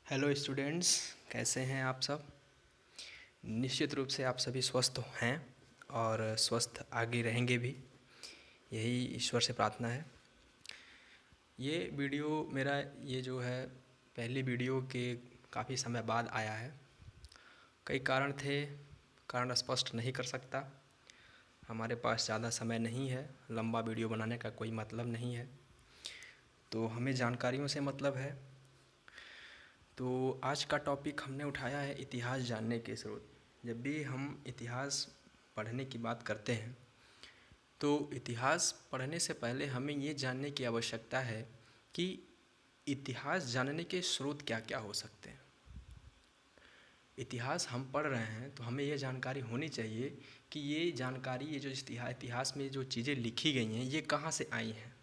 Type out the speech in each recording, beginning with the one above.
Hello students, कैसे हैं आप सब। निश्चित रूप से आप सभी स्वस्थ हैं और स्वस्थ आगे रहेंगे भी, यही ईश्वर से प्रार्थना है। ये वीडियो मेरा ये जो है पहली वीडियो के काफ़ी समय बाद आया है। कई कारण थे, कारण स्पष्ट नहीं कर सकता। हमारे पास ज़्यादा समय नहीं है, लंबा वीडियो बनाने का कोई मतलब नहीं है, तो हमें जानकारियों से मतलब है। तो आज का टॉपिक हमने उठाया है इतिहास जानने के स्रोत। जब भी हम इतिहास पढ़ने की बात करते हैं तो इतिहास पढ़ने से पहले हमें ये जानने की आवश्यकता है कि इतिहास जानने के स्रोत क्या क्या हो सकते हैं। इतिहास हम पढ़ रहे हैं तो हमें ये जानकारी होनी चाहिए कि ये जानकारी, ये जो इतिहास में जो चीज़ें लिखी गई हैं ये कहाँ से आई हैं।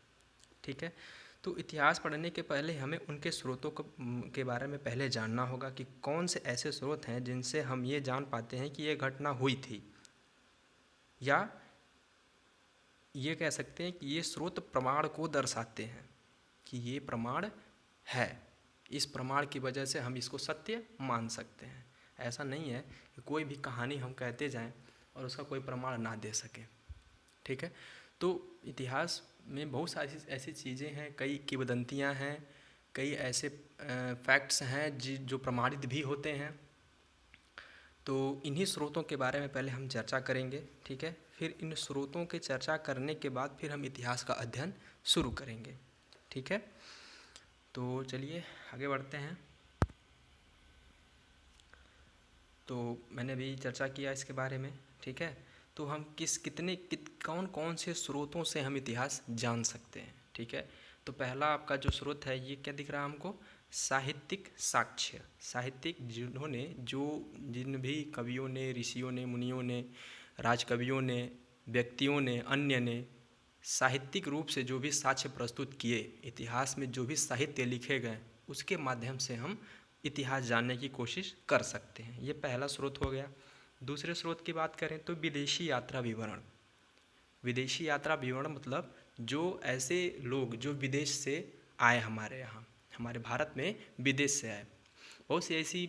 ठीक है, तो इतिहास पढ़ने के पहले हमें उनके स्रोतों के बारे में पहले जानना होगा कि कौन से ऐसे स्रोत हैं जिनसे हम ये जान पाते हैं कि ये घटना हुई थी, या ये कह सकते हैं कि ये स्रोत प्रमाण को दर्शाते हैं कि ये प्रमाण है, इस प्रमाण की वजह से हम इसको सत्य मान सकते हैं। ऐसा नहीं है कि कोई भी कहानी हम कहते जाएं और उसका कोई प्रमाण ना दे सकें। ठीक है, तो इतिहास में बहुत सारी ऐसी चीज़ें हैं, कई किंवदंतियाँ हैं, कई ऐसे फैक्ट्स हैं जो प्रमाणित भी होते हैं। तो इन्हीं स्रोतों के बारे में पहले हम चर्चा करेंगे। ठीक है, फिर इन स्रोतों के चर्चा करने के बाद फिर हम इतिहास का अध्ययन शुरू करेंगे। ठीक है, तो चलिए आगे बढ़ते हैं। तो मैंने भी चर्चा किया इसके बारे में। ठीक है, तो हम कौन कौन से स्रोतों से हम इतिहास जान सकते हैं। ठीक है, तो पहला आपका जो स्रोत है ये क्या दिख रहा है हमको, साहित्यिक साक्ष्य। साहित्यिक जिन भी कवियों ने, ऋषियों ने, मुनियों ने, राजकवियों ने, व्यक्तियों ने, अन्य ने साहित्यिक रूप से जो भी साक्ष्य प्रस्तुत किए, इतिहास में जो भी साहित्य लिखे गए, उसके माध्यम से हम इतिहास जानने की कोशिश कर सकते हैं। ये पहला स्रोत हो गया। दूसरे स्रोत की बात करें तो विदेशी यात्रा विवरण। विदेशी यात्रा विवरण मतलब जो ऐसे लोग जो विदेश से आए हमारे यहाँ, हमारे भारत में विदेश से आए। बहुत सी ऐसी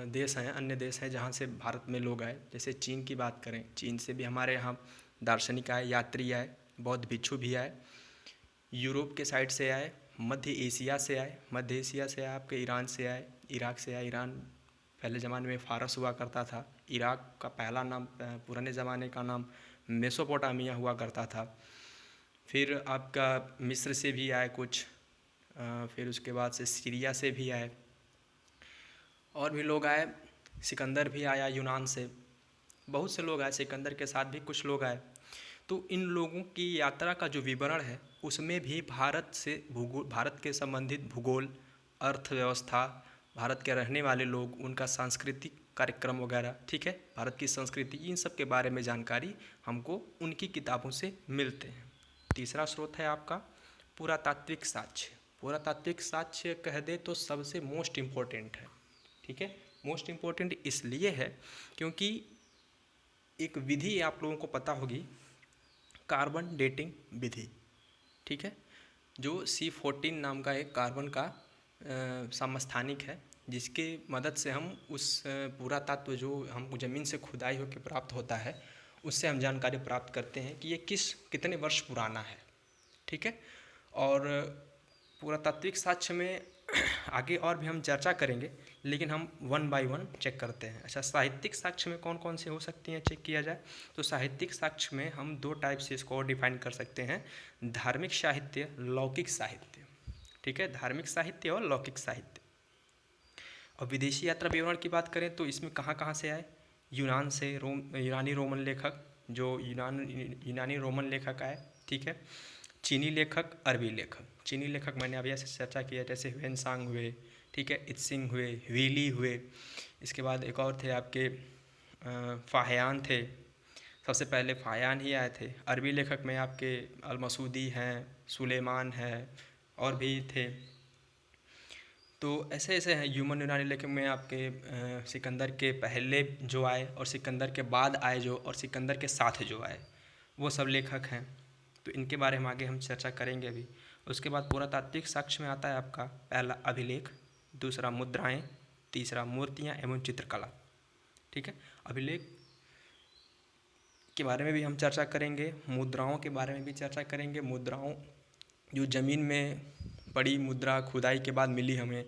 देश हैं, अन्य देश हैं जहाँ से भारत में लोग आए। जैसे चीन की बात करें, चीन से भी हमारे यहाँ दार्शनिक आए, यात्री आए, बौद्ध भिक्षु भी आए। यूरोप के साइड से आए, मध्य एशिया से आए, मध्य एशिया से आए आपके ईरान से आए, इराक से आए। ईरान पहले ज़माने में फ़ारस हुआ करता था। इराक का पहला नाम, पुराने ज़माने का नाम मेसोपोटामिया हुआ करता था। फिर आपका मिस्र से भी आए कुछ, फिर उसके बाद से सीरिया से भी आए, और भी लोग आए। सिकंदर भी आया यूनान से, बहुत से लोग आए, सिकंदर के साथ भी कुछ लोग आए। तो इन लोगों की यात्रा का जो विवरण है उसमें भी भारत के संबंधित भूगोल, अर्थव्यवस्था, भारत के रहने वाले लोग, उनका सांस्कृतिक कार्यक्रम वगैरह, ठीक है, भारत की संस्कृति, इन सब के बारे में जानकारी हमको उनकी किताबों से मिलते हैं। तीसरा स्रोत है आपका पुरातात्विक साक्ष्य। पुरातात्विक साक्ष्य कह दे तो सबसे मोस्ट इम्पोर्टेंट है। ठीक है, मोस्ट इम्पोर्टेंट इसलिए है क्योंकि एक विधि आप लोगों को पता होगी, कार्बन डेटिंग विधि। ठीक है, जो C14 नाम का एक कार्बन का समस्थानिक है, जिसके मदद से हम उस पुरातत्व जो हमको ज़मीन से खुदाई होकर प्राप्त होता है उससे हम जानकारी प्राप्त करते हैं कि ये कितने वर्ष पुराना है। ठीक है, और पुरातात्विक साक्ष्य में आगे और भी हम चर्चा करेंगे, लेकिन हम वन बाय वन चेक करते हैं। अच्छा, साहित्यिक साक्ष्य में कौन कौन से हो सकती हैं चेक किया जाए तो साहित्यिक साक्ष्य में हम दो टाइप से इसको डिफाइन कर सकते हैं, धार्मिक साहित्य, लौकिक साहित्य। ठीक है, धार्मिक साहित्य और लौकिक साहित्य। और विदेशी यात्रा विवरण की बात करें तो इसमें कहाँ कहाँ से आए, यूनान से, यूनानी रोमन लेखक, जो यूनानी रोमन लेखक आए। ठीक है, चीनी लेखक, अरबी लेखक। चीनी लेखक मैंने अभी ऐसे चर्चा किया, जैसे ह्वेनसांग हुए, ठीक है, इत्सिंग हुए, ह्वीली हुए। इसके बाद एक और थे आपके फाहियान थे, सबसे पहले फाहियान ही आए थे। अरबी लेखक में आपके अलमसूदी हैं, सुलेमान हैं, और भी थे। तो ऐसे ऐसे हैं। ह्यूमन यूनानी लेखक में आपके सिकंदर के पहले जो आए और सिकंदर के बाद आए जो, और सिकंदर के साथ जो आए, वो सब लेखक हैं। तो इनके बारे में आगे हम चर्चा करेंगे अभी। उसके बाद पुरातात्विक साक्ष्य में आता है आपका पहला अभिलेख, दूसरा मुद्राएं, तीसरा मूर्तियाँ एवं चित्रकला। ठीक है, अभिलेख के बारे में भी हम चर्चा करेंगे, मुद्राओं के बारे में भी चर्चा करेंगे। मुद्राओं जो ज़मीन में पड़ी मुद्रा खुदाई के बाद मिली हमें,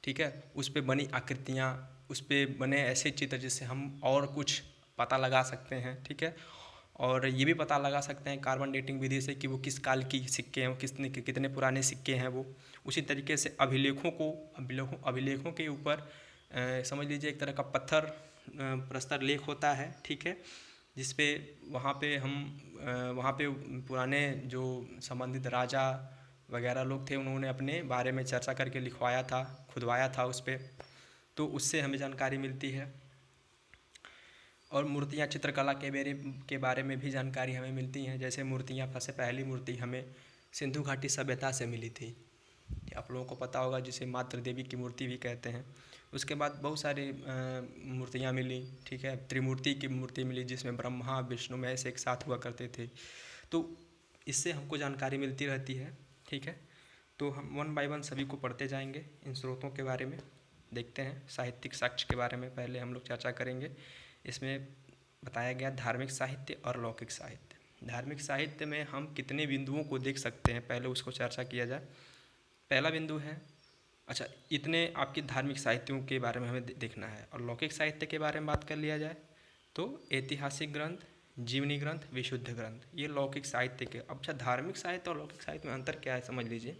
ठीक है, उस पे बनी आकृतियाँ, उस पे बने ऐसे चित्र जिससे हम और कुछ पता लगा सकते हैं। ठीक है, और ये भी पता लगा सकते हैं कार्बन डेटिंग विधि से कि वो किस काल की सिक्के हैं, कितने पुराने सिक्के हैं वो। उसी तरीके से अभिलेखों के ऊपर समझ लीजिए एक तरह का पत्थर प्रस्तर लेख होता है। ठीक है, जिस पे वहाँ पे पुराने जो संबंधित राजा वगैरह लोग थे उन्होंने अपने बारे में चर्चा करके लिखवाया था, खुदवाया था उस पे, तो उससे हमें जानकारी मिलती है। और मूर्तियाँ चित्रकला के बारे में भी जानकारी हमें मिलती हैं। जैसे मूर्तियाँ, सबसे पहली मूर्ति हमें सिंधु घाटी सभ्यता से मिली थी, आप लोगों को पता होगा, जिसे मातृ देवी की मूर्ति भी कहते हैं। उसके बाद बहुत सारी मूर्तियाँ मिली। ठीक है, त्रिमूर्ति की मूर्ति मिली जिसमें ब्रह्मा विष्णु महेश एक साथ हुआ करते थे। तो इससे हमको जानकारी मिलती रहती है। ठीक है, तो हम वन बाय वन सभी को पढ़ते जाएंगे। इन स्रोतों के बारे में देखते हैं। साहित्यिक साक्ष्य के बारे में पहले हम लोग चर्चा करेंगे। इसमें बताया गया धार्मिक साहित्य और लौकिक साहित्य। धार्मिक साहित्य में हम कितने बिंदुओं को देख सकते हैं, पहले उसको चर्चा किया जाए। पहला बिंदु है, अच्छा, इतने आपकी धार्मिक साहित्यों के बारे में हमें देखना है। और लौकिक साहित्य के बारे में बात कर लिया जाए तो ऐतिहासिक ग्रंथ, जीवनी ग्रंथ, विशुद्ध ग्रंथ, ये लौकिक साहित्य के। अब अच्छा, धार्मिक साहित्य और लौकिक साहित्य में अंतर क्या है समझ लीजिए।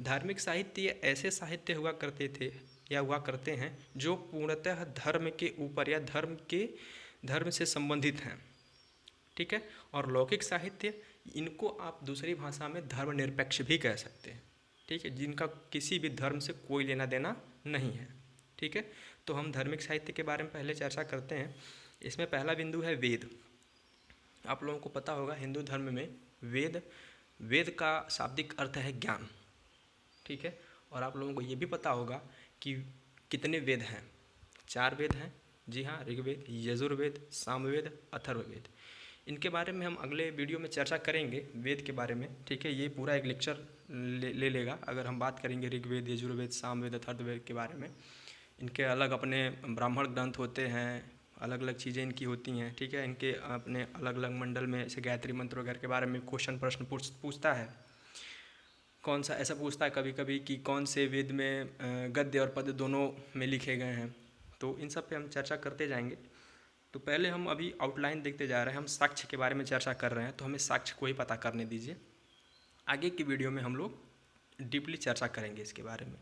धार्मिक साहित्य ऐसे साहित्य हुआ करते थे या हुआ करते हैं जो पूर्णतः धर्म के ऊपर या धर्म से संबंधित हैं। ठीक है, और लौकिक साहित्य, इनको आप दूसरी भाषा में धर्मनिरपेक्ष भी कह सकते हैं। ठीक है, जिनका किसी भी धर्म से कोई लेना देना नहीं है। ठीक है, तो हम धार्मिक साहित्य के बारे में पहले चर्चा करते हैं। इसमें पहला बिंदु है वेद। आप लोगों को पता होगा हिंदू धर्म में वेद का शाब्दिक अर्थ है ज्ञान। ठीक है, और आप लोगों को ये भी पता होगा कि कितने वेद हैं, 4 वेद हैं। जी हाँ, ऋग्वेद, यजुर्वेद, सामवेद, अथर्ववेद। इनके बारे में हम अगले वीडियो में चर्चा करेंगे, वेद के बारे में। ठीक है, ये पूरा एक लेक्चर ले लेगा अगर हम बात करेंगे ऋग्वेद, यजुर्वेद, सामवेद, अथर्ववेद के बारे में। इनके अलग अपने ब्राह्मण ग्रंथ होते हैं, अलग अलग चीज़ें इनकी होती हैं। ठीक है, इनके अपने अलग अलग मंडल में, जैसे गायत्री मंत्र वगैरह के बारे में प्रश्न पूछता है। कौन सा ऐसा पूछता है कभी कभी कि कौन से वेद में गद्य और पद्य दोनों में लिखे गए हैं। तो इन सब पे हम चर्चा करते जाएंगे। तो पहले हम अभी आउटलाइन देखते जा रहे हैं। हम साक्ष्य के बारे में चर्चा कर रहे हैं, तो हमें साक्ष्य को ही पता करने दीजिए। आगे की वीडियो में हम लोग डीपली चर्चा करेंगे इसके बारे में।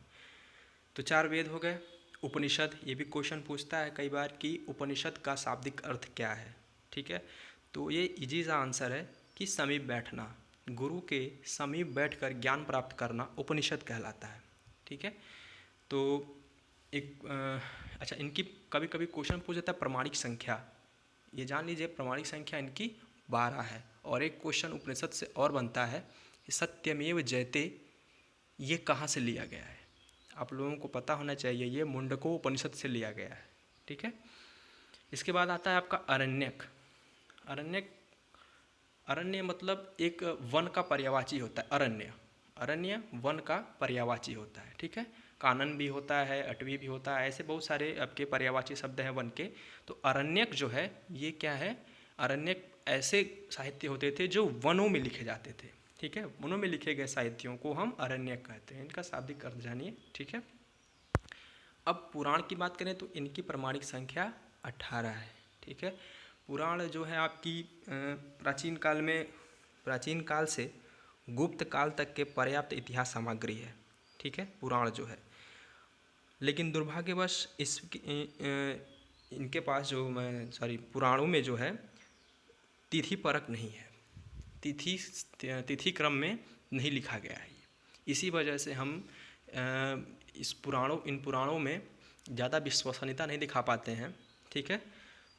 तो 4 वेद हो गए। उपनिषद, ये भी क्वेश्चन पूछता है कई बार कि उपनिषद का शाब्दिक अर्थ क्या है। ठीक है, तो ये इजी सा आंसर है कि समीप बैठना, गुरु के समीप बैठकर ज्ञान प्राप्त करना उपनिषद कहलाता है। ठीक है, तो अच्छा, इनकी कभी कभी क्वेश्चन पूछ देता है प्रमाणिक संख्या। ये जान लीजिए प्रमाणिक संख्या इनकी 12 है। और एक क्वेश्चन उपनिषद से और बनता है कि सत्यमेव जयते, ये कहाँ से लिया गया है। आप लोगों को पता होना चाहिए, ये मुंडको उपनिषद से लिया गया है। ठीक है, इसके बाद आता है आपका अरण्यक। अरण्य मतलब एक वन का पर्यायवाची होता है। अरण्य वन का पर्यायवाची होता है। ठीक है, कानन भी होता है, अटवी भी होता है, ऐसे बहुत सारे आपके पर्यायवाची शब्द हैं वन के। तो अरण्यक जो है ये क्या है, अरण्यक ऐसे साहित्य होते थे जो वनों में लिखे जाते थे। ठीक है, वनों में लिखे गए साहित्यों को हम अरण्यक कहते हैं। इनका शाब्दिक अर्थ जानिए। ठीक है, अब पुराण की बात करें तो इनकी प्रमाणिक संख्या 18 है। ठीक है, पुराण जो है आपकी प्राचीन काल से गुप्त काल तक के पर्याप्त इतिहास सामग्री है। ठीक है, पुराण जो है, लेकिन दुर्भाग्यवश इनके पास पुराणों में जो है तिथि परक नहीं है, तिथि क्रम में नहीं लिखा गया है। इसी वजह से हम इन पुराणों में ज़्यादा विश्वसनीयता नहीं दिखा पाते हैं। ठीक है,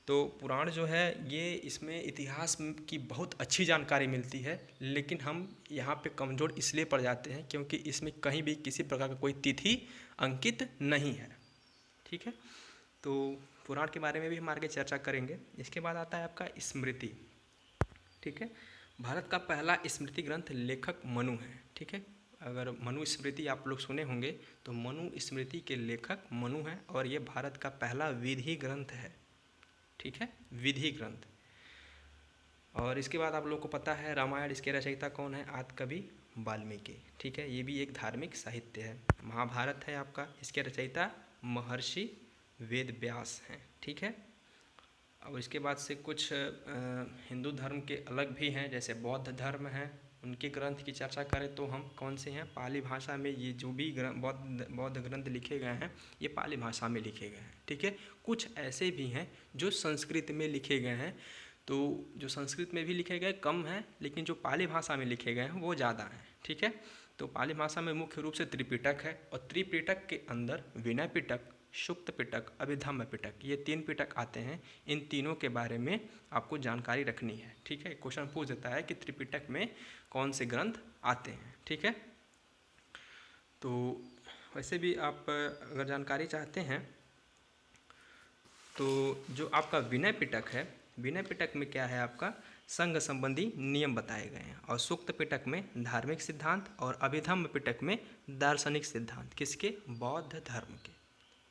तो पुराण जो है ये, इसमें इतिहास की बहुत अच्छी जानकारी मिलती है, लेकिन हम यहाँ पे कमज़ोर इसलिए पड़ जाते हैं क्योंकि इसमें कहीं भी किसी प्रकार का कोई तिथि अंकित नहीं है। ठीक है, तो पुराण के बारे में भी हम आगे चर्चा करेंगे। इसके बाद आता है आपका स्मृति। ठीक है, भारत का पहला स्मृति ग्रंथ लेखक मनु है। ठीक है, अगर मनुस्मृति आप लोग सुने होंगे तो मनुस्मृति के लेखक मनु हैं और ये भारत का पहला विधि ग्रंथ है, ठीक है, विधि ग्रंथ। और इसके बाद आप लोगों को पता है रामायण, इसके रचयिता कौन है? आदिकवि वाल्मीकि, ठीक है, ये भी एक धार्मिक साहित्य है। महाभारत है आपका, इसके रचयिता महर्षि वेद व्यास हैं, ठीक है। और इसके बाद से कुछ हिंदू धर्म के अलग भी हैं, जैसे बौद्ध धर्म हैं, उनके ग्रंथ की चर्चा करें तो हम कौन से हैं? पाली भाषा में ये जो भी बौद्ध ग्रंथ लिखे गए हैं ये पाली भाषा में लिखे गए हैं, ठीक है। कुछ ऐसे भी हैं जो संस्कृत में लिखे गए हैं, तो जो संस्कृत में भी लिखे गए कम हैं, लेकिन जो पाली भाषा में लिखे गए हैं वो ज़्यादा हैं, ठीक है। तो पाली भाषा में मुख्य रूप से त्रिपिटक है, और त्रिपिटक के अंदर विनय पिटक, सुक्त पिटक, अभिधम्म पिटक, ये 3 पिटक आते हैं। इन तीनों के बारे में आपको जानकारी रखनी है, ठीक है। क्वेश्चन पूछ देता है कि त्रिपिटक में कौन से ग्रंथ आते हैं, ठीक है। तो वैसे भी आप अगर जानकारी चाहते हैं तो जो आपका विनय पिटक है, विनय पिटक में क्या है? आपका संघ संबंधी नियम बताए गए हैं, और सूक्त पिटक में धार्मिक सिद्धांत, और अभिधम्म पिटक में दार्शनिक सिद्धांत, किसके? बौद्ध धर्म के,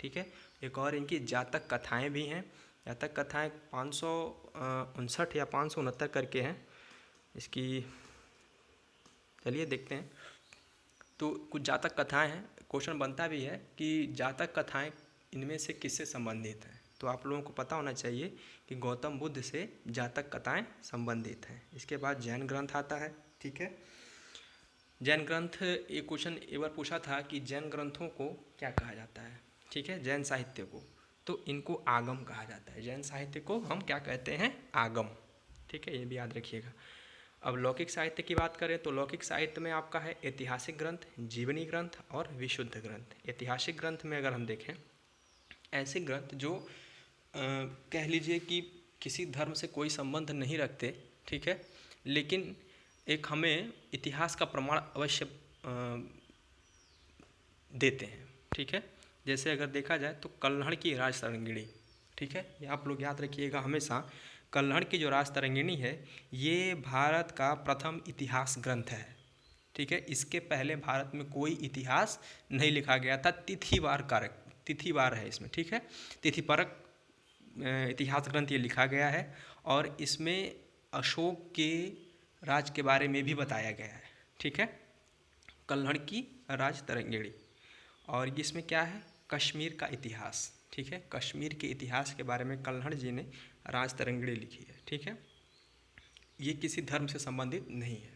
ठीक है। एक और इनकी जातक कथाएं भी हैं। जातक कथाएं 559 या 569 करके हैं इसकी, चलिए देखते हैं। तो कुछ जातक कथाएं हैं, क्वेश्चन बनता भी है कि जातक कथाएं इनमें से किससे संबंधित हैं? तो आप लोगों को पता होना चाहिए कि गौतम बुद्ध से जातक कथाएं संबंधित हैं। इसके बाद जैन ग्रंथ आता है, ठीक है। जैन ग्रंथ, एक क्वेश्चन एक बार पूछा था कि जैन ग्रंथों को क्या कहा जाता है, ठीक है, जैन साहित्य को, तो इनको आगम कहा जाता है। जैन साहित्य को हम क्या कहते हैं? आगम, ठीक है, ये भी याद रखिएगा। अब लौकिक साहित्य की बात करें तो लौकिक साहित्य में आपका है ऐतिहासिक ग्रंथ, जीवनी ग्रंथ और विशुद्ध ग्रंथ। ऐतिहासिक ग्रंथ में अगर हम देखें, ऐसे ग्रंथ जो कह लीजिए कि किसी धर्म से कोई संबंध नहीं रखते, ठीक है, लेकिन एक हमें इतिहास का प्रमाण अवश्य देते हैं, ठीक है। जैसे अगर देखा जाए तो कल्हड़ की राज तरंगिणी, ठीक है, ये आप लोग याद रखिएगा हमेशा। कल्हड़ की जो राज तरंगिणी है ये भारत का प्रथम इतिहास ग्रंथ है, ठीक है। इसके पहले भारत में कोई इतिहास नहीं लिखा गया था। तिथिवार कारक, तिथिवार है इसमें, ठीक है, तिथिपरक इतिहास ग्रंथ ये लिखा गया है, और इसमें अशोक के राज के बारे में भी बताया गया है, ठीक है, कल्हड़ की राज तरंगिणी। और इसमें क्या है? कश्मीर का इतिहास, ठीक है, कश्मीर के इतिहास के बारे में कल्हड़ जी ने राज तरंगिणी लिखी है, ठीक है। ये किसी धर्म से संबंधित नहीं है।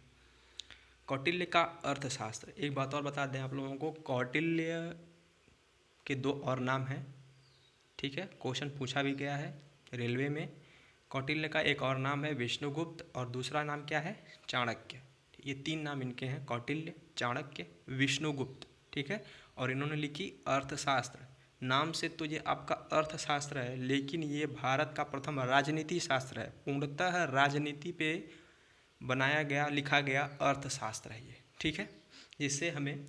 कौटिल्य का अर्थशास्त्र, एक बात और बता दें आप लोगों को, कौटिल्य के 2 और नाम हैं, ठीक है, क्वेश्चन पूछा भी गया है रेलवे में। कौटिल्य का एक और नाम है विष्णुगुप्त, और दूसरा नाम क्या है? चाणक्य। ये 3 नाम इनके हैं, कौटिल्य, चाणक्य, विष्णुगुप्त, ठीक है। और इन्होंने लिखी अर्थशास्त्र। नाम से तो ये आपका अर्थशास्त्र है, लेकिन ये भारत का प्रथम राजनीति शास्त्र है। पूर्णतः राजनीति पे बनाया गया, लिखा गया अर्थशास्त्र है ये, ठीक है। जिससे हमें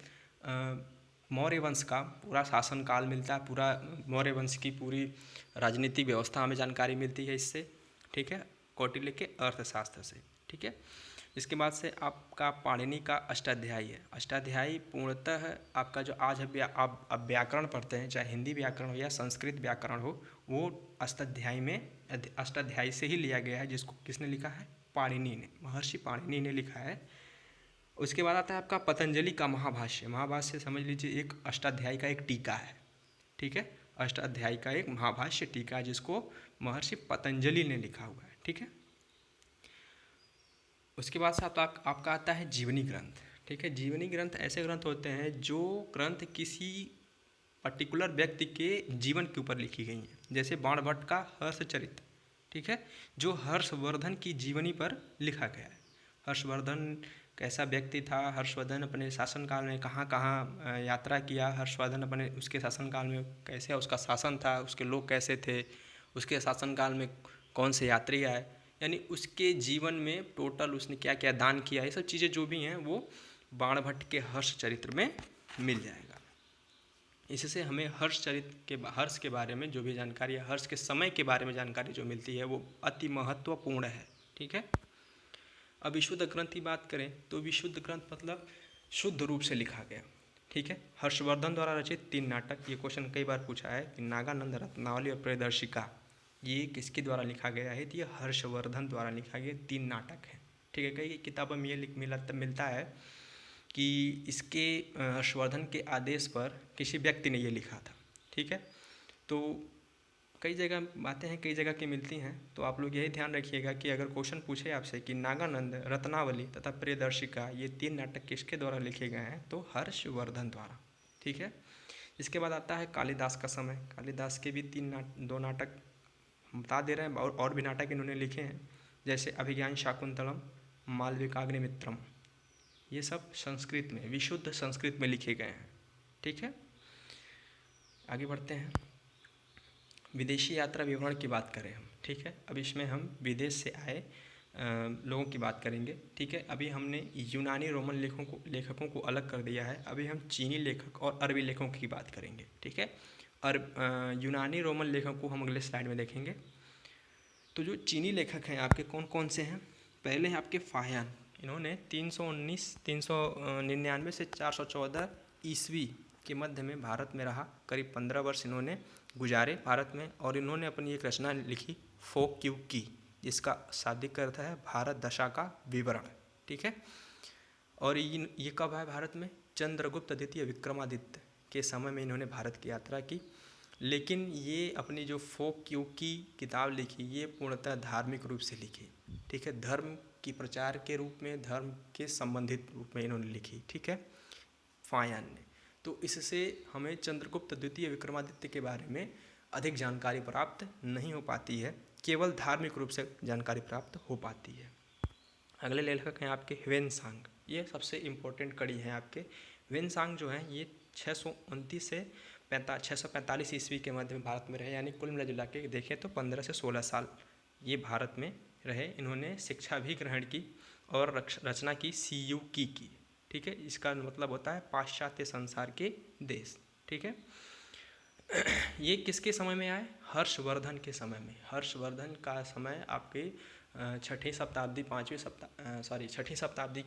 मौर्य वंश का पूरा शासनकाल मिलता है, पूरा मौर्य वंश की पूरी राजनीतिक व्यवस्था हमें जानकारी मिलती है इससे, ठीक है, कौटिल्य के अर्थशास्त्र से, ठीक है। इसके बाद से आपका पाणिनि का अष्टाध्यायी है। अष्टाध्यायी पूर्णतः आपका जो आज आप व्याकरण पढ़ते हैं, चाहे हिंदी व्याकरण हो या संस्कृत व्याकरण हो, वो अष्टाध्यायी से ही लिया गया है, जिसको किसने लिखा है? पाणिनि ने, महर्षि पाणिनि ने लिखा है। उसके बाद आता है आपका पतंजलि का महाभाष्य। महाभाष्य समझ लीजिए एक अष्टाध्यायी का एक टीका है, ठीक है, अष्टाध्यायी का एक महाभाष्य टीका है, जिसको महर्षि पतंजलि ने लिखा हुआ है, ठीक है। उसके बाद से आपका आता है जीवनी ग्रंथ, ठीक है। जीवनी ग्रंथ ऐसे ग्रंथ होते हैं जो ग्रंथ किसी पर्टिकुलर व्यक्ति के जीवन के ऊपर लिखी गई हैं, जैसे बाणभट्ट का हर्षचरित, ठीक है, जो हर्षवर्धन की जीवनी पर लिखा गया है। हर्षवर्धन कैसा व्यक्ति था, हर्षवर्धन अपने शासनकाल में कहाँ कहाँ यात्रा किया, हर्षवर्धन अपने उसके शासनकाल में कैसे उसका शासन था, उसके लोग कैसे थे, उसके शासनकाल में कौन से यात्री आए, यानी उसके जीवन में टोटल उसने क्या क्या दान किया, ये सब चीज़ें जो भी हैं वो बाणभट्ट के हर्षचरित्र में मिल जाएगा। इससे हमें हर्ष के बारे में जो भी जानकारी है, हर्ष के समय के बारे में जानकारी जो मिलती है वो अति महत्वपूर्ण है, ठीक है। अब विशुद्ध ग्रंथ की बात करें तो विशुद्ध ग्रंथ मतलब शुद्ध रूप से लिखा गया। ठीक है, हर्षवर्धन द्वारा रचित 3 नाटक। ये क्वेश्चन कई बार पूछा है कि नागानंद, रत्नावली और प्रियदर्शिका ये किसके द्वारा लिखा गया है, तो ये हर्षवर्धन द्वारा लिखा गया 3 नाटक है। ठीक है, कई किताबों में ये मिलता है कि इसके हर्षवर्धन के आदेश पर किसी व्यक्ति ने ये लिखा था। ठीक है, तो कई जगह बातें हैं, कई जगह की मिलती हैं, तो आप लोग यही ध्यान रखिएगा कि अगर क्वेश्चन पूछे आपसे कि नागानंद, रत्नावली तथा प्रियदर्शिका ये 3 नाटक किसके द्वारा लिखे गए हैं, तो हर्षवर्धन द्वारा। ठीक है, इसके बाद आता है कालिदास का समय। कालिदास के भी 2 नाटक बता दे रहे हैं, और भी नाटक इन्होंने लिखे हैं, जैसे अभिज्ञान शाकुंतलम, मालविकाग्निमित्रम। ये सब संस्कृत में, विशुद्ध संस्कृत में लिखे गए हैं। ठीक है, आगे बढ़ते हैं। विदेशी यात्रा विवरण की बात करें हम। ठीक है, अब इसमें हम विदेश से आए लोगों की बात करेंगे। ठीक है, अभी हमने यूनानी रोमन लेखकों को अलग कर दिया है, अभी हम चीनी लेखक और अरबी लेखकों की बात करेंगे। ठीक है, यूनानी रोमन लेखकों को हम अगले स्लाइड में देखेंगे। तो जो चीनी लेखक हैं आपके कौन कौन से हैं, पहले हैं आपके फाहियान। इन्होंने 399 से 414 ईस्वी के मध्य में भारत में रहा, करीब 15 वर्ष इन्होंने गुजारे भारत में, और इन्होंने अपनी एक रचना लिखी फोक युग की, जिसका शाब्दिक अर्थ है भारत दशा का विवरण। ठीक है, और ये कब आए भारत में, चंद्रगुप्त द्वितीय विक्रमादित्य के समय में इन्होंने भारत की यात्रा की। लेकिन ये अपनी जो फोक युग की किताब लिखी, ये पूर्णतः धार्मिक रूप से लिखी। ठीक है, धर्म की प्रचार के रूप में, धर्म के संबंधित रूप में इन्होंने लिखी। ठीक है, फाहियान ने। तो इससे हमें चंद्रगुप्त द्वितीय विक्रमादित्य के बारे में अधिक जानकारी प्राप्त नहीं हो पाती है, केवल धार्मिक रूप से जानकारी प्राप्त हो पाती है। अगले लेखक हैं आपके ह्वेनसांग। ये सबसे इम्पोर्टेंट कड़ी है आपके। ह्वेनसांग जो हैं ये 629 से 645 ईस्वी के मध्य में भारत में रहे, यानी कुल मिला के देखें तो 15 से 16 साल ये भारत में रहे। इन्होंने शिक्षा भी ग्रहण की और रचना की सीयू की। ठीक है, इसका मतलब होता है पाश्चात्य संसार के देश। ठीक है, ये किसके समय में आए, हर्षवर्धन के समय में। हर्षवर्धन का समय आपके छठी शताब्दी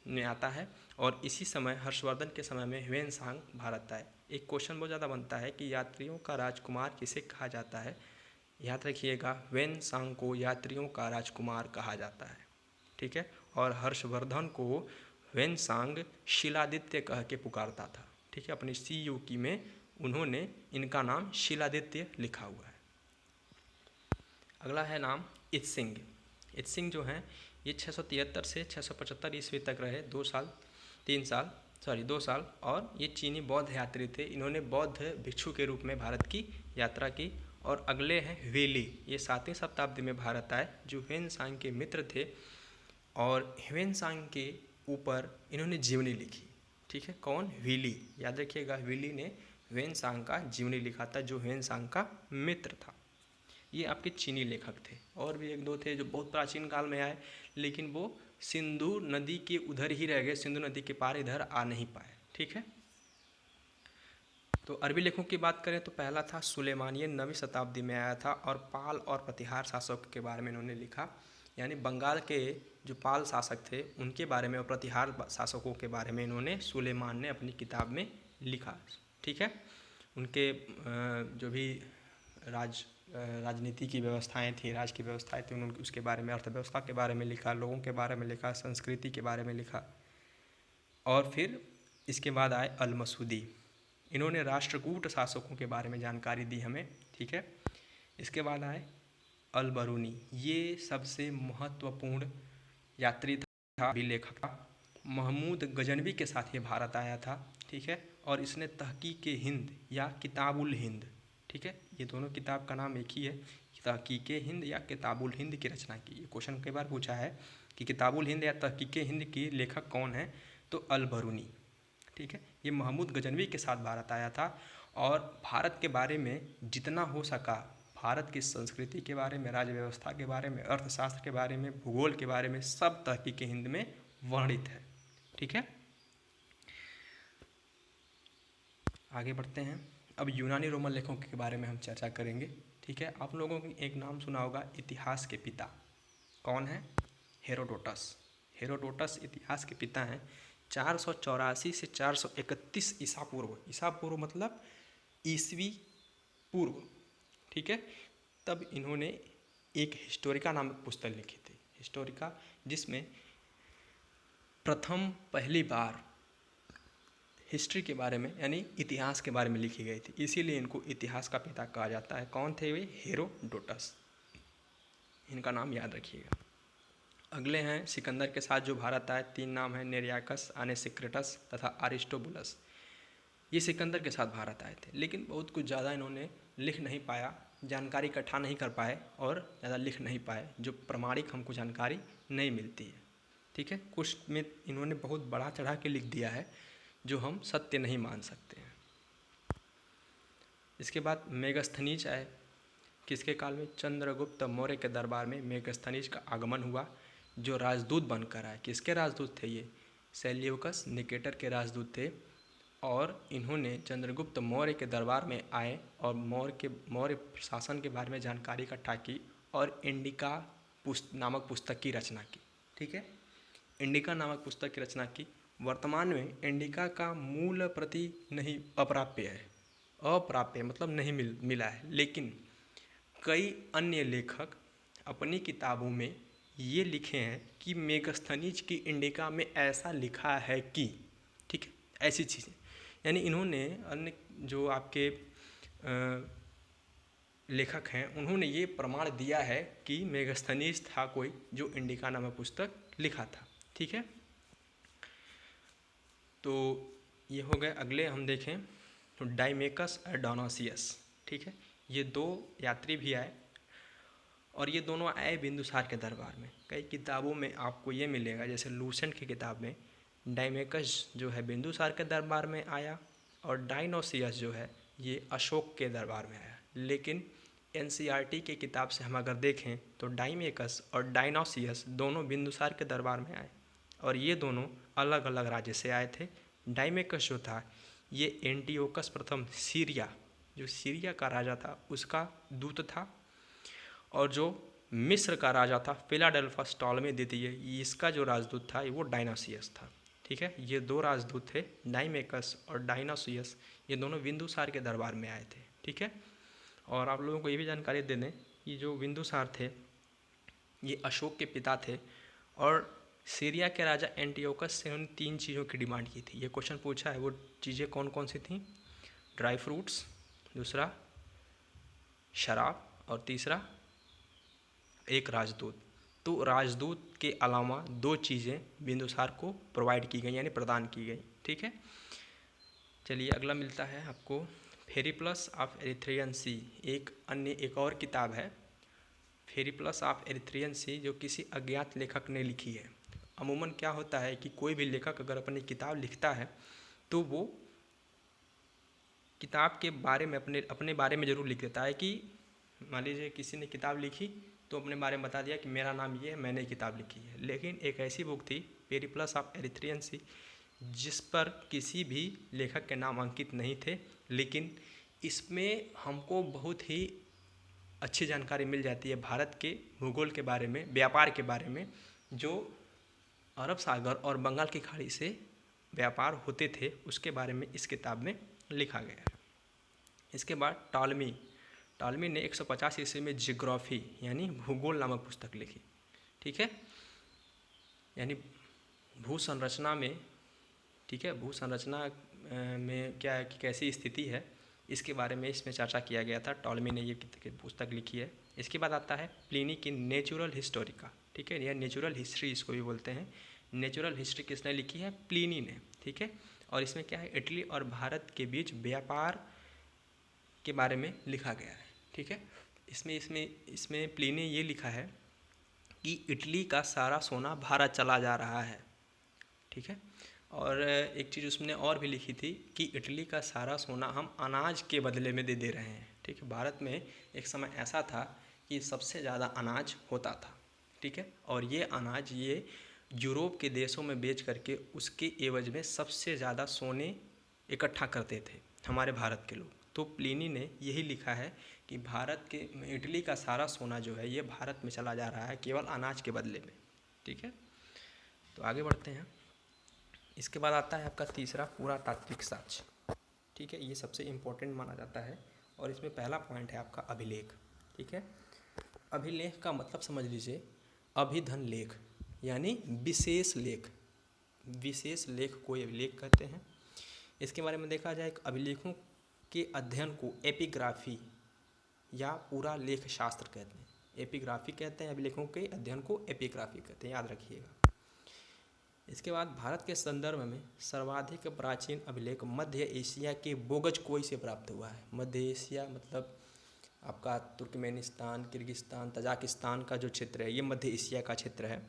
में आता है, और इसी समय हर्षवर्धन के समय में ह्वेनसांग भारत आए। एक क्वेश्चन बहुत ज़्यादा बनता है कि यात्रियों का राजकुमार किसे कहा जाता है। याद रखिएगा, ह्वेनसांग को यात्रियों का राजकुमार कहा जाता है। ठीक है, और हर्षवर्धन को ह्वेनसांग शिलादित्य कह के पुकारता था। ठीक है, अपनी सीयूकी में उन्होंने इनका नाम शिलादित्य लिखा हुआ है। अगला है नाम इत्सिंग। इत्सिंग जो हैं ये 673 से 675 ईस्वी तक रहे, 2 साल, और ये चीनी बौद्ध यात्री थे। इन्होंने बौद्ध भिक्षु के रूप में भारत की यात्रा की। और अगले हैं व्हेली, ये 7वीं शताब्दी में भारत आए, जो ह्वेनसांग के मित्र थे, और ह्वेनसांग के ऊपर इन्होंने जीवनी लिखी। ठीक है, कौन, व्हेली। याद रखिएगा, व्हेली ने ह्वेनसांग का जीवनी लिखा था, जो ह्वेनसांग का मित्र था। ये आपके चीनी लेखक थे। और भी 1-2 थे जो बहुत प्राचीन काल में आए, लेकिन वो सिंधु नदी के उधर ही रह गए, सिंधु नदी के पार इधर आ नहीं पाए। ठीक है, तो अरबी लेखकों की बात करें तो पहला था सुलेमान, ये 9वीं शताब्दी में आया था, और पाल और प्रतिहार शासक के बारे में इन्होंने लिखा। यानी बंगाल के जो पाल शासक थे उनके बारे में और प्रतिहार शासकों के बारे में इन्होंने, सुलेमान ने अपनी किताब में लिखा। ठीक है, उनके जो भी राजनीति की व्यवस्थाएं थी, राज की व्यवस्थाएं थी, उन्होंने उसके बारे में, अर्थव्यवस्था के बारे में लिखा, लोगों के बारे में लिखा, संस्कृति के बारे में लिखा। और फिर इसके बाद आए अल-मसूदी। इन्होंने राष्ट्रकूट शासकों के बारे में जानकारी दी हमें। ठीक है, इसके बाद आए अल-बरूनी, ये सबसे महत्वपूर्ण यात्री था, भी लेखक था। महमूद गजनवी के साथ ये भारत आया था। ठीक है, और इसने तहकीक हिंद या किताबुल हिंद, ठीक है, ये दोनों किताब का नाम एक ही है, तहकीक हिंद या किताबुल हिंद की रचना की। ये क्वेश्चन कई बार पूछा है कि किताबुल हिंद या तहकीक हिंद की लेखक कौन है, तो अल-बरूनी। ठीक है, ये महमूद गजनवी के साथ भारत आया था, और भारत के बारे में जितना हो सका, भारत की संस्कृति के बारे में, राज्य व्यवस्था के बारे में, अर्थशास्त्र के बारे में, भूगोल के बारे में, सब तहकीक हिंद में वर्णित है। ठीक है, आगे बढ़ते हैं। अब यूनानी रोमन लेखकों के बारे में हम चर्चा करेंगे। ठीक है, आप लोगों को एक नाम सुना होगा, इतिहास के पिता कौन है, हेरोडोटस। हेरोडोटस इतिहास के पिता हैं। 484 से 431 ईसा पूर्व मतलब ईसवी पूर्व, ठीक है, तब इन्होंने एक हिस्टोरिका नामक पुस्तक लिखी थी, हिस्टोरिका, जिसमें पहली बार हिस्ट्री के बारे में यानी इतिहास के बारे में लिखी गई थी, इसीलिए इनको इतिहास का पिता कहा जाता है। कौन थे वे? हेरोडोटस, इनका नाम याद रखिएगा। अगले हैं सिकंदर के साथ जो भारत आए, 3 नाम हैं, नेरियाकस, आनेसिक्रेटस तथा अरिस्टोबुलस। ये सिकंदर के साथ भारत आए थे, लेकिन बहुत कुछ ज़्यादा इन्होंने लिख नहीं पाया, जानकारी इकट्ठा नहीं कर पाए और ज़्यादा लिख नहीं पाए, जो प्रमाणिक हमको जानकारी नहीं मिलती है, ठीक है। कुछ में इन्होंने बहुत बढ़ा चढ़ा के लिख दिया है जो हम सत्य नहीं मान सकते हैं। इसके बाद मेगस्थनीज आए, किसके काल में? चंद्रगुप्त मौर्य के दरबार में मेगस्थनीज का आगमन हुआ, जो राजदूत बनकर आए। किसके राजदूत थे ये? सेल्यूकस निकेटर के राजदूत थे, और इन्होंने चंद्रगुप्त मौर्य के दरबार में आए और मौर्य प्रशासन के बारे में जानकारी इकट्ठा की और इंडिका नामक पुस्तक की रचना की, ठीक है। इंडिका नामक पुस्तक की रचना की। वर्तमान में इंडिका का मूल प्रति नहीं, अप्राप्य है, अप्राप्य मतलब नहीं मिला है, लेकिन कई अन्य लेखक अपनी किताबों में ये लिखे हैं कि मेगस्थनीज की इंडिका में ऐसा लिखा है कि, ठीक है, ऐसी चीज़ें, यानी इन्होंने अन्य जो आपके लेखक हैं उन्होंने ये प्रमाण दिया है कि मेगस्थनीज था कोई जो इंडिका नामक पुस्तक लिखा था, ठीक है। तो ये हो गए। अगले हम देखें तो डाइमेकस और डोनासियस, ठीक है, ये 2 यात्री भी आए और ये दोनों आए बिंदुसार के दरबार में। कई किताबों में आपको ये मिलेगा, जैसे लूसेंट की किताब में डाइमेकस जो है बिंदुसार के दरबार में आया और डायनोसियस जो है ये अशोक के दरबार में आया, लेकिन एनसीईआरटी की किताब से हम अगर देखें तो डाइमेकस और डायनोसियस दोनों बिंदुसार के दरबार में आए और ये दोनों अलग अलग राज्य से आए थे। डाइमेकस जो था ये एंटियोकस प्रथम सीरिया, जो सीरिया का राजा था, उसका दूत था, और जो मिस्र का राजा था फिलाडेल्फस टॉलमी द्वितीय, इसका जो राजदूत था वो डायनासियस था, ठीक है। ये 2 राजदूत थे, डाइमेकस और डायनासियस, ये दोनों बिंदुसार के दरबार में आए थे, ठीक है। और आप लोगों को ये भी जानकारी दे दें कि जो बिंदुसार थे ये अशोक के पिता थे, और सीरिया के राजा एंटियोकस से उन 3 चीज़ों की डिमांड की थी। ये क्वेश्चन पूछा है, वो चीज़ें कौन कौन सी थीं? ड्राई फ्रूट्स, दूसरा शराब, और तीसरा एक राजदूत। तो राजदूत के अलावा 2 चीज़ें बिंदुसार को प्रोवाइड की गई यानी प्रदान की गई, ठीक है। चलिए अगला मिलता है आपको फेरिप्लस ऑफ एरिथ्रियन सी, एक और किताब है फेरिप्लस ऑफ एरिथ्रियन सी, जो किसी अज्ञात लेखक ने लिखी है। अमूमन क्या होता है कि कोई भी लेखक अगर अपनी किताब लिखता है तो वो किताब के बारे में अपने बारे में ज़रूर लिख देता है, कि मान लीजिए किसी ने किताब लिखी तो अपने बारे में बता दिया कि मेरा नाम ये है, मैंने किताब लिखी है। लेकिन एक ऐसी बुक थी पेरिप्लस ऑफ एरिथ्रियन सी, जिस पर किसी भी लेखक के नाम अंकित नहीं थे, लेकिन इसमें हमको बहुत ही अच्छी जानकारी मिल जाती है भारत के भूगोल के बारे में, व्यापार के बारे में, जो अरब सागर और बंगाल की खाड़ी से व्यापार होते थे, उसके बारे में इस किताब में लिखा गया है। इसके बाद टॉलमी ने 150 ईस्वी में जियोग्राफी यानी भूगोल नामक पुस्तक लिखी, ठीक है, यानी भू संरचना में, ठीक है, भू संरचना में क्या है कि कैसी स्थिति है, इसके बारे में इसमें चर्चा किया गया था। टॉलमी ने ये पुस्तक लिखी है। इसके बाद आता है प्लिनी की नेचुरल हिस्टोरिका, ठीक है, यह नेचुरल हिस्ट्री इसको भी बोलते हैं। नेचुरल हिस्ट्री किसने लिखी है? प्लिनी ने, ठीक है। और इसमें क्या है, इटली और भारत के बीच व्यापार के बारे में लिखा गया है, ठीक है। इसमें प्लिनी ने ये लिखा है कि इटली का सारा सोना भारत चला जा रहा है, ठीक है। और एक चीज़ उसने और भी लिखी थी कि इटली का सारा सोना हम अनाज के बदले में दे रहे हैं, ठीक है। भारत में एक समय ऐसा था कि सबसे ज़्यादा अनाज होता था, ठीक है, और ये अनाज ये यूरोप के देशों में बेच करके उसके एवज में सबसे ज़्यादा सोने इकट्ठा करते थे हमारे भारत के लोग। तो प्लिनी ने यही लिखा है कि इटली का सारा सोना जो है ये भारत में चला जा रहा है केवल अनाज के बदले में, ठीक है। तो आगे बढ़ते हैं। इसके बाद आता है आपका तीसरा पुरातात्विक साक्ष्य। ठीक है, ये सबसे इम्पोर्टेंट माना जाता है और इसमें पहला पॉइंट है आपका अभिलेख। ठीक है, अभिलेख का मतलब समझ लीजिए, अभिधन लेख यानी विशेष लेख। विशेष लेख को अभिलेख कहते हैं। इसके बारे में देखा जाए, अभिलेखों के अध्ययन को एपिग्राफी या पूरा लेख शास्त्र कहते हैं। एपिग्राफी कहते हैं अभिलेखों के अध्ययन को, एपिग्राफी कहते हैं, याद रखिएगा। इसके बाद भारत के संदर्भ में सर्वाधिक प्राचीन अभिलेख मध्य एशिया के बोगजकोई से प्राप्त हुआ है। मध्य एशिया मतलब आपका तुर्कमेनिस्तान, किर्गिस्तान, तजाकिस्तान का जो क्षेत्र है, ये मध्य एशिया का क्षेत्र है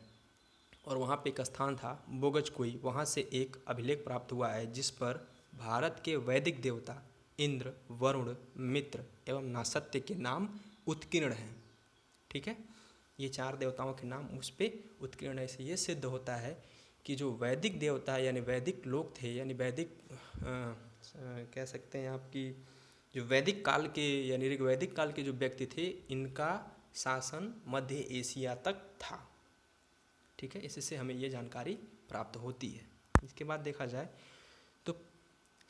और वहाँ पे एक स्थान था बोगजकोई, वहाँ से एक अभिलेख प्राप्त हुआ है जिस पर भारत के वैदिक देवता इंद्र, वरुण, मित्र एवं नासत्य के नाम उत्कीर्ण हैं। ठीक है, ये 4 देवताओं के नाम उस पर उत्कीर्ण है। इससे ये सिद्ध होता है कि जो वैदिक देवता यानी वैदिक लोग थे, यानी वैदिक कह सकते हैं आपकी जो वैदिक काल के यानी ऋग्वैदिक काल के जो व्यक्ति थे, इनका शासन मध्य एशिया तक था। ठीक है, इससे हमें ये जानकारी प्राप्त होती है। इसके बाद देखा जाए तो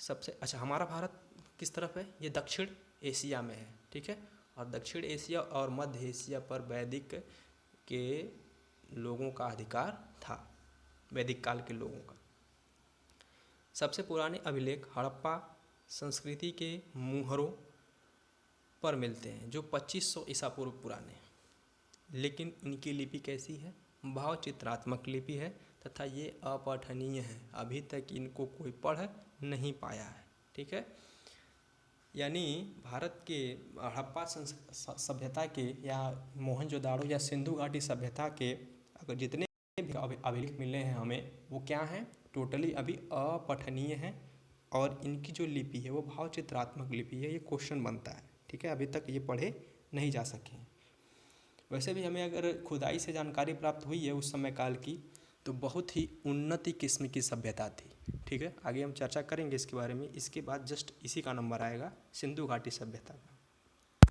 सबसे अच्छा हमारा भारत किस तरफ है, ये दक्षिण एशिया में है। ठीक है, और दक्षिण एशिया और मध्य एशिया पर वैदिक के लोगों का अधिकार था, वैदिक काल के लोगों का। सबसे पुराने अभिलेख हड़प्पा संस्कृति के मुहरों पर मिलते हैं जो 2500 ईसा पूर्व पुराने हैं। लेकिन इनकी लिपि कैसी है, भावचित्रात्मक लिपि है तथा ये अपठनीय है। अभी तक इनको कोई पढ़ नहीं पाया है। ठीक है, यानी भारत के हड़प्पा सभ्यता के या मोहनजोदाड़ो या सिंधु घाटी सभ्यता के अगर जितने भी अभिलेख मिले हैं हमें, वो क्या हैं, टोटली अभी अपठनीय हैं और इनकी जो लिपि है वो भावचित्रात्मक लिपि है। ये क्वेश्चन बनता है। ठीक है, अभी तक ये पढ़े नहीं जा सके। वैसे भी हमें अगर खुदाई से जानकारी प्राप्त हुई है उस समय काल की, तो बहुत ही उन्नति किस्म की सभ्यता थी। ठीक है, आगे हम चर्चा करेंगे इसके बारे में। इसके बाद जस्ट इसी का नंबर आएगा सिंधु घाटी सभ्यता का।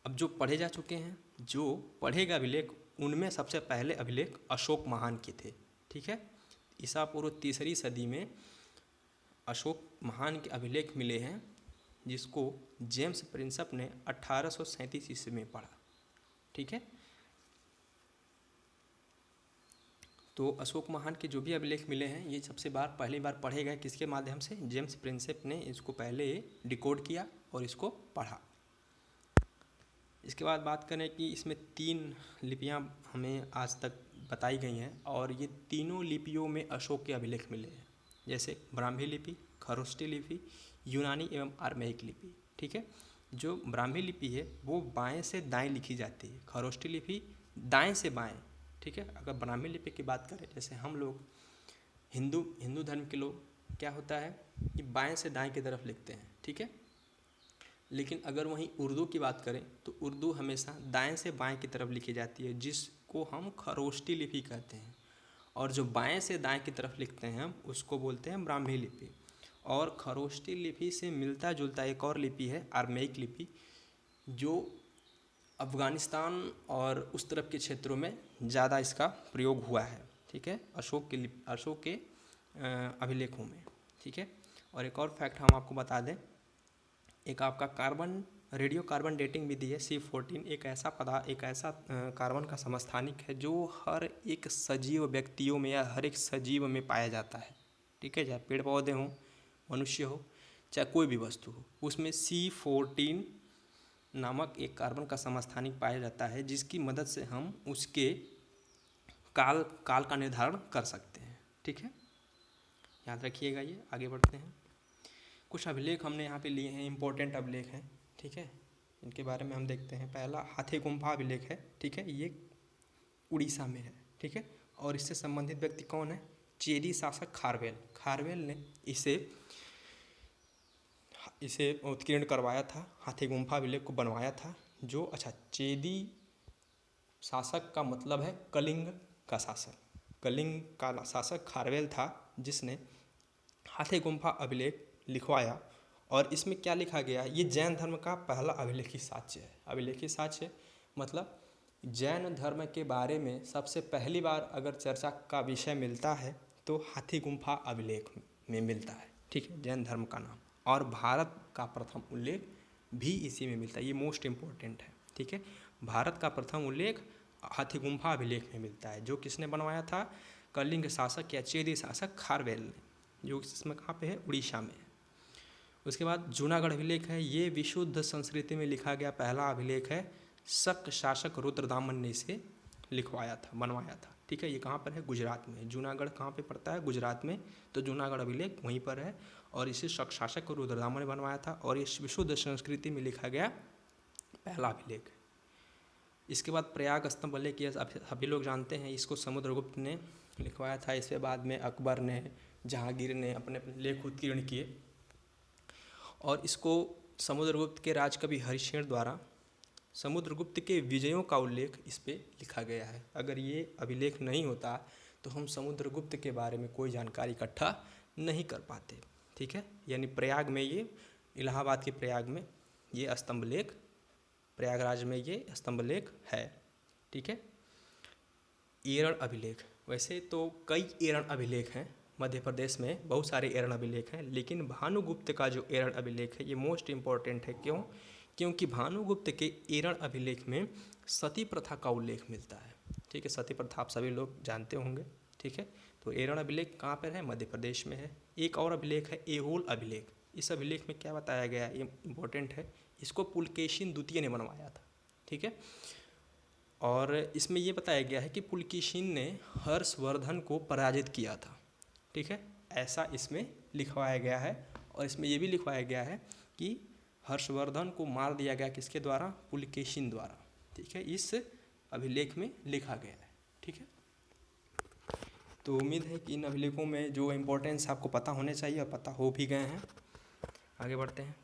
अब जो पढ़े जा चुके हैं, जो पढ़ेगा अभिलेख, उनमें सबसे पहले अभिलेख अशोक महान के थे। ठीक है, ईसा पूर्व 3री सदी में अशोक महान के अभिलेख मिले हैं जिसको जेम्स प्रिंसप ने 1837 ईस्वी में पढ़ा। ठीक है, तो अशोक महान के जो भी अभिलेख मिले हैं ये सबसे पहली बार पढ़े गए किसके माध्यम से, जेम्स प्रिंसेप ने इसको पहले डिकोड किया और इसको पढ़ा। इसके बाद बात करें कि इसमें 3 लिपियां हमें आज तक बताई गई हैं और ये तीनों लिपियों में अशोक के अभिलेख मिले हैं, जैसे ब्राह्मी लिपि, खरोष्टी लिपि, यूनानी एवं आर्मेयिक लिपि। ठीक है, जो ब्राह्मी लिपि है वो बाएं से दाएं लिखी जाती है, खरोष्टी लिपि दाएं से बाएं। ठीक है, अगर ब्राह्मी लिपि की बात करें, जैसे हम लोग हिंदू धर्म के लोग क्या होता है कि बाएं से दाएं की तरफ लिखते हैं। ठीक है, लेकिन अगर वहीं उर्दू की बात करें तो उर्दू हमेशा दाएं से बाएं की तरफ लिखी जाती है, जिसको हम खरोष्टी लिपि कहते हैं। और जो बाएं से दाएं की तरफ लिखते हैं हम उसको बोलते हैं ब्राह्मी लिपि। और खरोष्टी लिपि से मिलता जुलता एक और लिपि है आर्मेयिक लिपि, जो अफ़गानिस्तान और उस तरफ के क्षेत्रों में ज़्यादा इसका प्रयोग हुआ है। ठीक है, अशोक के अभिलेखों में। ठीक है, और एक और फैक्ट हम आपको बता दें, एक आपका रेडियो कार्बन डेटिंग विधि है C14, एक ऐसा कार्बन का समस्थानिक है जो हर एक सजीव व्यक्तियों में या हर एक सजीव में पाया जाता है। ठीक है, चाहे पेड़ पौधे हों, मनुष्य हो, चाहे कोई भी वस्तु हो, उसमें C14 नामक एक कार्बन का समस्थानिक पाया जाता है, जिसकी मदद से हम उसके काल का निर्धारण कर सकते हैं। ठीक है, याद रखिएगा ये। आगे बढ़ते हैं। कुछ अभिलेख हमने यहाँ पे लिए हैं, इम्पोर्टेंट अभिलेख हैं। ठीक है, इनके बारे में हम देखते हैं। पहला हाथी गुम्फा अभिलेख है। ठीक है, ये उड़ीसा में है। ठीक है, और इससे संबंधित व्यक्ति कौन है, चेदी शासक खारवेल ने इसे उत्कीर्ण करवाया था, हाथी गुम्फा अभिलेख को बनवाया था। चेदी शासक का मतलब है कलिंग का शासक। कलिंग का शासक खारवेल था जिसने हाथी गुम्फा अभिलेख लिखवाया। और इसमें क्या लिखा गया, ये जैन धर्म का पहला अभिलेखी साक्ष्य है। अभिलेखी साक्ष्य मतलब जैन धर्म के बारे में सबसे पहली बार अगर चर्चा का विषय मिलता है तो हाथी गुम्फा अभिलेख में मिलता है, ठीक है, जैन धर्म का नाम। और भारत का प्रथम उल्लेख भी इसी में मिलता है, ये मोस्ट इम्पोर्टेंट है, ठीक है। भारत का प्रथम उल्लेख हाथी गुम्फा अभिलेख में मिलता है, जो किसने बनवाया था, कलिंग शासक या चेदी शासक खारवेल ने, जो इसमें कहाँ पे है, उड़ीसा में है। उसके बाद जूनागढ़ अभिलेख है, ये विशुद्ध संस्कृति में लिखा गया पहला अभिलेख है। शक शासक रुद्रदामन ने इसे लिखवाया था, बनवाया था, ठीक है। ये कहाँ पर है, गुजरात में। जूनागढ़ कहाँ पे पड़ता है, गुजरात में, तो जूनागढ़ अभिलेख वहीं पर है और इसे शक शासक रुद्रदामन ने बनवाया था और ये विशुद्ध संस्कृति में लिखा गया पहला अभिलेख है। इसके बाद प्रयाग स्तंभ अभिलेख, ये सभी लोग जानते हैं, इसको समुद्रगुप्त ने लिखवाया था। इसके बाद में अकबर ने, जहांगीर ने अपने अपने लेख उत्कीर्ण किए और इसको समुद्रगुप्त के राजकवि हरिश्चंद्र द्वारा समुद्रगुप्त के विजयों का उल्लेख इस पे लिखा गया है। अगर ये अभिलेख नहीं होता तो हम समुद्रगुप्त के बारे में कोई जानकारी इकट्ठा नहीं कर पाते, ठीक है। यानी प्रयाग में, ये इलाहाबाद के प्रयाग में ये स्तंभ लेख, प्रयागराज में ये स्तंभ लेख है, ठीक है। एरण अभिलेख, वैसे तो कई एरण अभिलेख हैं मध्य प्रदेश में, बहुत सारे एरण अभिलेख हैं, लेकिन भानुगुप्त का जो एरण अभिलेख है ये मोस्ट इम्पॉर्टेंट है। क्यों? क्योंकि भानुगुप्त के एरण अभिलेख में सती प्रथा का उल्लेख मिलता है, ठीक है। सती प्रथा आप सभी लोग जानते होंगे, ठीक है। तो एरण अभिलेख कहाँ पर है, मध्य प्रदेश में है। एक और अभिलेख है एहोल अभिलेख, इस अभिलेख में क्या बताया गया है, ये इम्पोर्टेंट है, इसको पुलकेशिन द्वितीय ने बनवाया था, ठीक है। और इसमें ये बताया गया है कि पुलकेशिन ने हर्षवर्धन को पराजित किया था, ठीक है, ऐसा इसमें लिखवाया गया है। और इसमें ये भी लिखवाया गया है कि हर्षवर्धन को मार दिया गया किसके द्वारा, पुलकेशिन द्वारा, ठीक है, इस अभिलेख में लिखा गया है, ठीक है। तो उम्मीद है कि इन अभिलेखों में जो इम्पोर्टेंस आपको पता होने चाहिए और पता हो भी गए हैं। आगे बढ़ते हैं,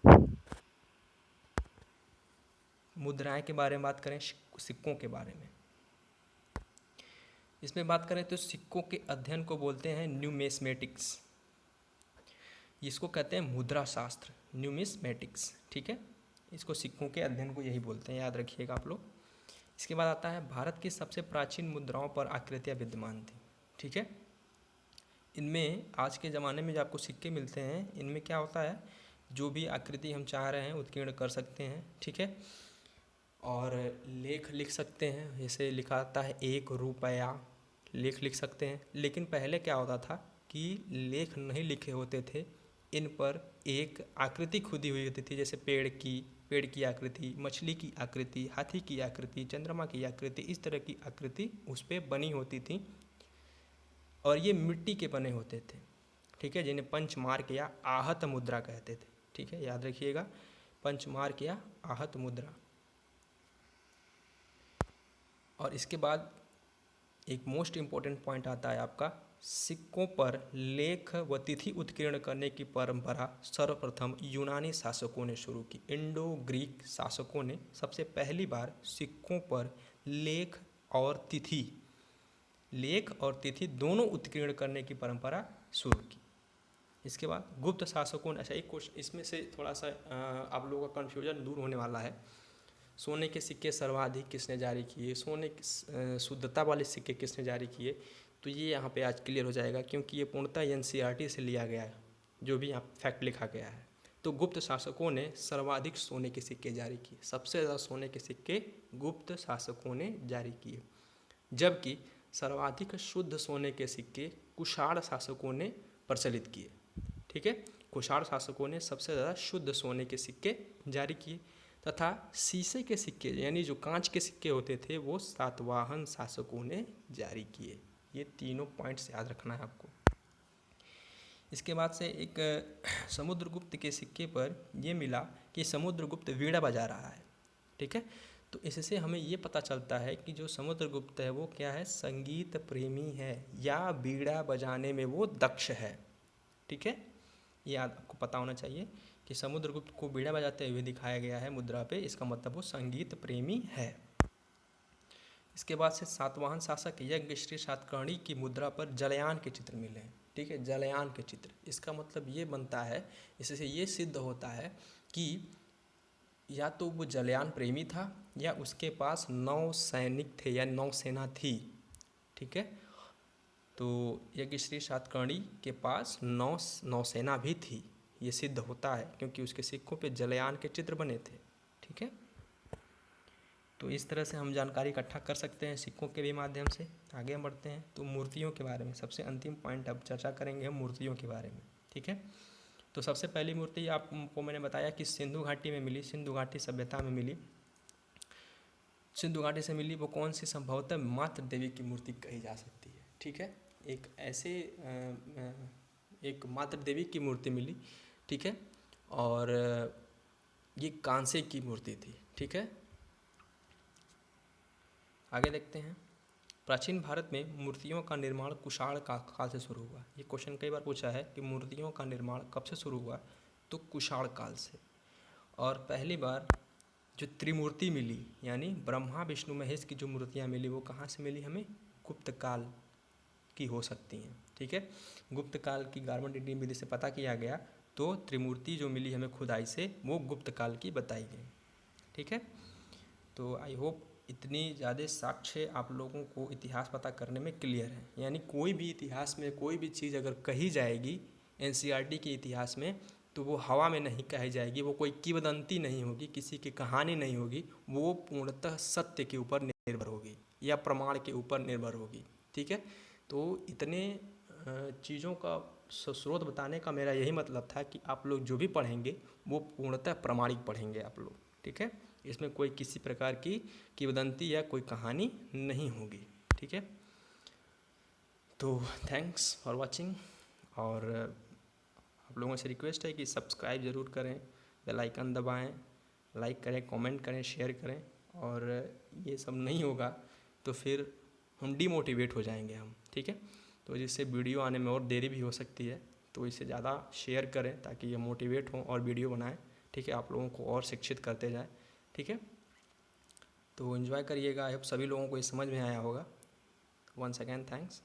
मुद्राएं के बारे में बात करें, सिक्कों के बारे में। इसमें बात करें तो सिक्कों के अध्ययन को बोलते हैं न्यूमिस्मेटिक्स, इसको कहते हैं मुद्रा शास्त्र, न्यूमिस्मेटिक्स, ठीक है। इसको सिक्कों के अध्ययन को यही बोलते हैं, याद रखिएगा आप लोग। इसके बाद आता है भारत की सबसे प्राचीन मुद्राओं पर आकृतियाँ विद्यमान थी, ठीक है। इनमें आज के ज़माने में जो आपको सिक्के मिलते हैं, इनमें क्या होता है, जो भी आकृति हम चाह रहे हैं उत्कीर्ण कर सकते हैं, ठीक है। और लेख लिख सकते हैं, जैसे लिखा आता है 1 रुपया, लेख लिख सकते हैं। लेकिन पहले क्या होता था कि लेख नहीं लिखे होते थे, इन पर एक आकृति खुदी हुई होती थी, जैसे पेड़ की आकृति, मछली की आकृति, हाथी की आकृति, चंद्रमा की आकृति, इस तरह की आकृति उस पर बनी होती थी और ये मिट्टी के बने होते थे, ठीक है, जिन्हें पंचमार्क या आहत मुद्रा कहते थे, ठीक है, याद रखिएगा, पंचमार्क या आहत मुद्रा। और इसके बाद एक मोस्ट इम्पॉर्टेंट पॉइंट आता है आपका, सिक्कों पर लेख व तिथि उत्कीर्ण करने की परंपरा सर्वप्रथम यूनानी शासकों ने शुरू की। इंडो ग्रीक शासकों ने सबसे पहली बार सिक्कों पर लेख और तिथि दोनों उत्कीर्ण करने की परंपरा शुरू की। इसके बाद गुप्त शासकों ने, अच्छा एक क्वेश्चन इसमें से थोड़ा सा आप लोगों का कन्फ्यूजन दूर होने वाला है, सोने के सिक्के सर्वाधिक किसने जारी किए, सोने की शुद्धता वाले सिक्के किसने जारी किए, तो ये यहाँ पे आज क्लियर हो जाएगा, क्योंकि ये पूर्णतः एनसीईआरटी से लिया गया है, जो भी यहाँ फैक्ट लिखा गया है। तो गुप्त शासकों ने सर्वाधिक सोने के सिक्के जारी किए, सबसे ज़्यादा सोने के सिक्के गुप्त शासकों ने जारी किए, जबकि सर्वाधिक शुद्ध सोने के सिक्के कुषाण शासकों ने प्रचलित किए, ठीक है। कुषाण शासकों ने सबसे ज़्यादा शुद्ध सोने के सिक्के जारी किए, तथा शीशे के सिक्के यानी जो कांच के सिक्के होते थे वो सातवाहन शासकों ने जारी किए। ये तीनों पॉइंट्स याद रखना है आपको। इसके बाद से एक समुद्रगुप्त के सिक्के पर ये मिला कि समुद्रगुप्त वीणा बजा रहा है, ठीक है। तो इससे हमें ये पता चलता है कि जो समुद्रगुप्त है वो क्या है, संगीत प्रेमी है या वीणा बजाने में वो दक्ष है, ठीक है। ये आपको पता होना चाहिए कि समुद्रगुप्त को वीणा बजाते हुए दिखाया गया है मुद्रा पे, इसका मतलब वो संगीत प्रेमी है। इसके बाद से सातवाहन शासक यज्ञश्री सातकर्णी की मुद्रा पर जलयान के चित्र मिले हैं, ठीक है, जलयान के चित्र। इसका मतलब ये बनता है, इससे ये सिद्ध होता है कि या तो वो जलयान प्रेमी था या उसके पास नौ सैनिक थे या नौसेना थी, ठीक है। तो यज्ञश्री सातकर्णी के पास नौसेना भी थी, ये सिद्ध होता है क्योंकि उसके सिक्कों पे जलयान के चित्र बने थे। ठीक है, तो इस तरह से हम जानकारी इकट्ठा कर सकते हैं सिक्कों के भी माध्यम से। आगे हम बढ़ते हैं तो मूर्तियों के बारे में सबसे अंतिम पॉइंट अब चर्चा करेंगे हम मूर्तियों के बारे में। ठीक है, तो सबसे पहली मूर्ति आपको मैंने बताया कि सिंधु घाटी में मिली, सिंधु घाटी सभ्यता में मिली। सिंधु घाटी से मिली वो कौन सी, संभवतः मातृ देवी की मूर्ति कही जा सकती है। ठीक है, एक ऐसे एक मातृ देवी की मूर्ति मिली। ठीक है, और ये कांसे की मूर्ति थी। ठीक है, आगे देखते हैं। प्राचीन भारत में मूर्तियों का निर्माण कुषाण काल से शुरू हुआ। ये क्वेश्चन कई बार पूछा है कि मूर्तियों का निर्माण कब से शुरू हुआ, तो कुषाण काल से। और पहली बार जो त्रिमूर्ति मिली, यानी ब्रह्मा विष्णु महेश की जो मूर्तियाँ मिली वो कहाँ से मिली हमें, गुप्त काल की हो सकती हैं। ठीक है, गुप्त काल की गार्मेंट डेटिंग विधि से पता किया गया तो त्रिमूर्ति जो मिली हमें खुदाई से वो गुप्त काल की बताई गई। ठीक है, तो आई होप इतनी ज़्यादा साक्ष्य आप लोगों को इतिहास पता करने में क्लियर है। यानी कोई भी इतिहास में कोई भी चीज़ अगर कही जाएगी एनसीईआरटी के इतिहास में, तो वो हवा में नहीं कही जाएगी, वो कोई किंवदंती नहीं होगी, किसी की कहानी नहीं होगी, वो पूर्णतः सत्य के ऊपर निर्भर होगी या प्रमाण के ऊपर निर्भर होगी। ठीक है, तो इतने चीज़ों का स्रोत बताने का मेरा यही मतलब था कि आप लोग जो भी पढ़ेंगे वो पूर्णतः प्रमाणिक पढ़ेंगे आप लोग। ठीक है, इसमें कोई किसी प्रकार की किंवदंती या कोई कहानी नहीं होगी। ठीक है, तो थैंक्स फॉर वाचिंग। और आप लोगों से रिक्वेस्ट है कि सब्सक्राइब ज़रूर करें, बेल आइकन दबाएं, लाइक करें, कमेंट करें, शेयर करें। और ये सब नहीं होगा तो फिर हम डिमोटिवेट हो जाएंगे हम। ठीक है, तो जिससे वीडियो आने में और देरी भी हो सकती है, तो इसे ज़्यादा शेयर करें ताकि ये मोटिवेट हों और वीडियो बनाएं। ठीक है, आप लोगों को और शिक्षित करते जाएं। ठीक है, तो एंजॉय करिएगा। आई होप सभी लोगों को ये समझ में आया होगा। Once again thanks.